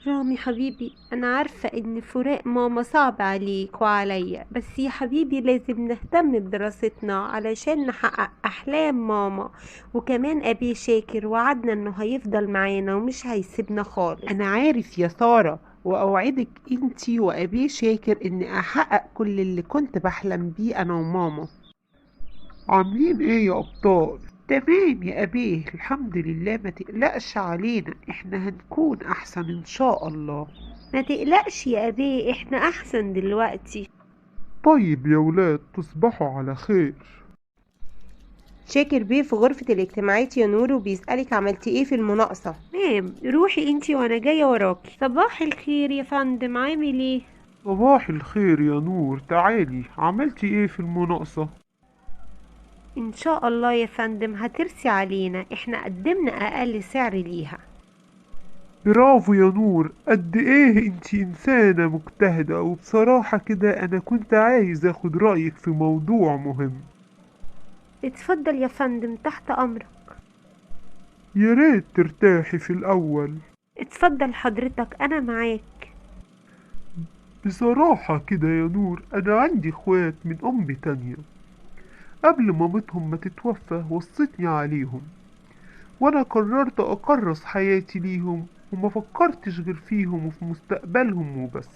رامي حبيبي، أنا عارفة إن فراق ماما صعب عليك وعليا، بس يا حبيبي لازم نهتم بدراستنا علشان نحقق أحلام ماما. وكمان أبي شاكر وعدنا إنه هيفضل معانا ومش هيسيبنا خالص. أنا عارف يا سارة، وأوعدك أنتي وأبي شاكر إني أحقق كل اللي كنت بحلم بيه أنا وماما. عاملين إيه يا أبطال؟ تمام يا أبيه، الحمد لله، ما تقلقش علينا، إحنا هنكون أحسن إن شاء الله. ما تقلقش يا أبي، إحنا أحسن دلوقتي. طيب يا ولاد، تصبحوا على خير. شاكر بيه في غرفة الاجتماعات يا نور وبيسألك عملتي ايه في المناقصة. تمام، روحي انتي وأنا جاية وراكي. صباح الخير يا فندم، عامل ايه؟ صباح الخير يا نور، تعالي، عملتي ايه في المناقصة؟ إن شاء الله يا فندم هترسي علينا، إحنا قدمنا أقل سعر ليها. برافو يا نور، قد ايه انتي انسانة مجتهدة، وبصراحة كده انا كنت عايز اخد رأيك في موضوع مهم. اتفضل يا فندم، تحت أمرك. يا ريت ترتاحي في الاول. اتفضل حضرتك، أنا معاك. بصراحة كده يا نور، انا عندي اخوات من ام تانية، قبل مامتهم ما تتوفى وصتني عليهم، وانا قررت اكرس حياتي ليهم، وما فكرتش غير فيهم وفي مستقبلهم وبس.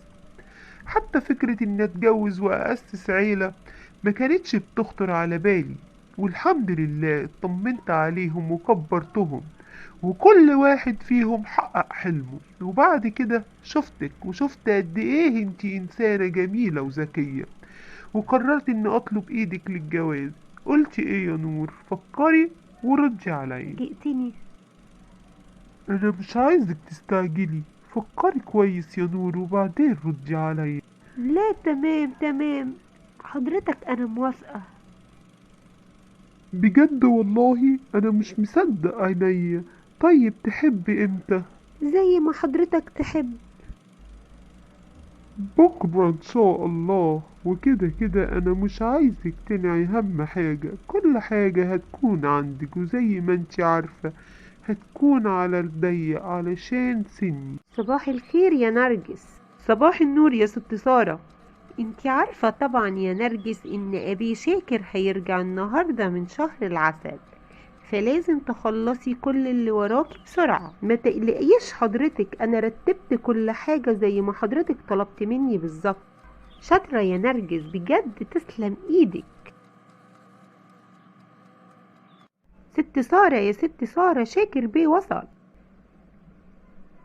حتى فكرة اني اتجوز واسس عيلة ما كانتش بتخطر على بالي، والحمد لله اطمنت عليهم وكبرتهم، وكل واحد فيهم حقق حلمه. وبعد كده شفتك وشفت قد ايه انتي انسانة جميلة وذكية، وقررت اني اطلب ايدك للجواز. قلتي ايه يا نور؟ فكري وردي عليا. جئتني. انا مش عايزك تستعجلي، فكري كويس يا نور وبعدين ردي عليا. لا، تمام تمام، حضرتك أنا موافقة. بجد والله انا مش مصدق عينيا. طيب تحبي امتى؟ زي ما حضرتك تحب. بكرة ان شاء الله. وكده كده انا مش عايزك تنعي هم حاجة، كل حاجة هتكون عندك، وزي ما انتي عارفة هتكون على الضيق علشان سني. صباح الخير يا نرجس. صباح النور يا ست سارة. انتي عارفة طبعا يا نرجس ان أبي شاكر هيرجع النهاردة من شهر العسل، فلازم تخلصي كل اللي وراكي بسرعة. ما تقلقيش حضرتك، انا رتبت كل حاجة زي ما حضرتك طلبت مني بالظبط. شاطرة يا نرجس، بجد تسلم ايدك. ست سارة يا ست سارة، شاكر بيه وصل.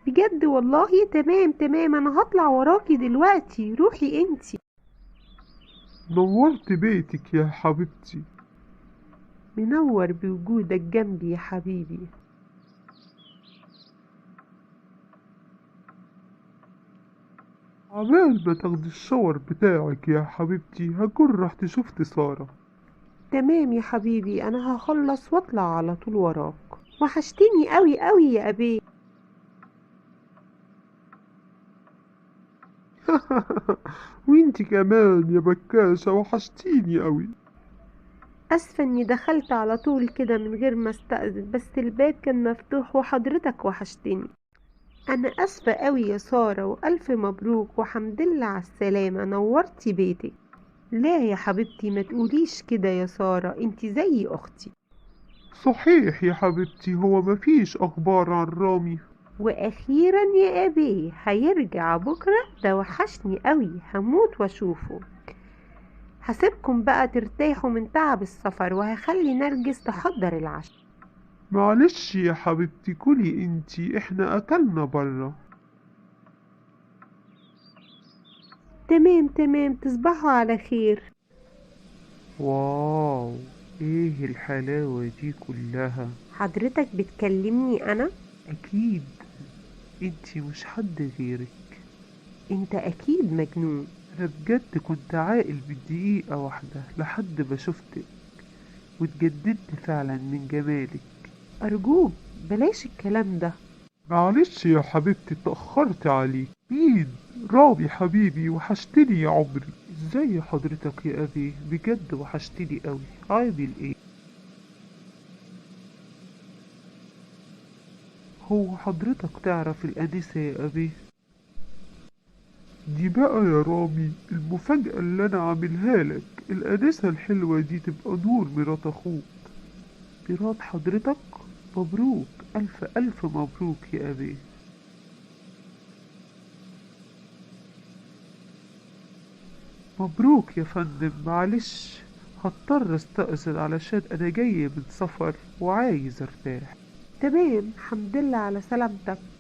بجد والله، تمام تمام، انا هطلع وراكي دلوقتي، روحي انتي. نورت بيتك يا حبيبتي. منور بوجودك جنبي يا حبيبي. عبال ما تاخدي الشاور بتاعك يا حبيبتي هكون رحت شفت سارة. تمام يا حبيبي، انا هخلص واطلع على طول وراك. وحشتني قوي قوي يا ابي. وانتي كمان يا بكاشة، وحشتيني قوي. اسفة اني دخلت على طول كده من غير ما استأذن، بس الباب كان مفتوح وحضرتك وحشتني. انا اسفة قوي يا سارة، والف مبروك وحمدلله على السلامة، نورتي بيتك. لا يا حبيبتي، ما تقوليش كده يا سارة، انتي زي اختي. صحيح يا حبيبتي، هو مفيش اخبار عن رامي؟ واخيرا يا ابي هيرجع بكرة، ده وحشني قوي، هموت واشوفه. هسيبكم بقى ترتاحوا من تعب السفر، وهخلي نرجس تحضر العشاء. معلش يا حبيبتي، كلي انتي، احنا اكلنا برا. تمام تمام، تصبحوا على خير. واو، ايه الحلاوة دي كلها؟ حضرتك بتكلمني انا؟ اكيد، انتي مش حد غيرك. انت اكيد مجنون. انا بجد كنت عاقل بدقيقة واحدة لحد ما شفتك، واتجددت فعلا من جمالك. ارجوك بلاش الكلام ده. معلش يا حبيبتي اتأخرت عليك. مين؟ رامي حبيبي، وحشتني يا عمري. ازاي حضرتك يا ابي؟ بجد وحشتني قوي. عامل ايه؟ هو حضرتك تعرف الأنسة يا ابي؟ دي بقى يا رامي المفاجأة اللي أنا عاملها لك. الأنسة الحلوة دي تبقى نور مرات أخوك. مرات حضرتك؟ مبروك، ألف ألف مبروك يا أبي. مبروك يا فندم. معلش هضطر استأذن علشان أنا جاي من سفر وعايز أرتاح. تمام، حمد لله على سلامتك.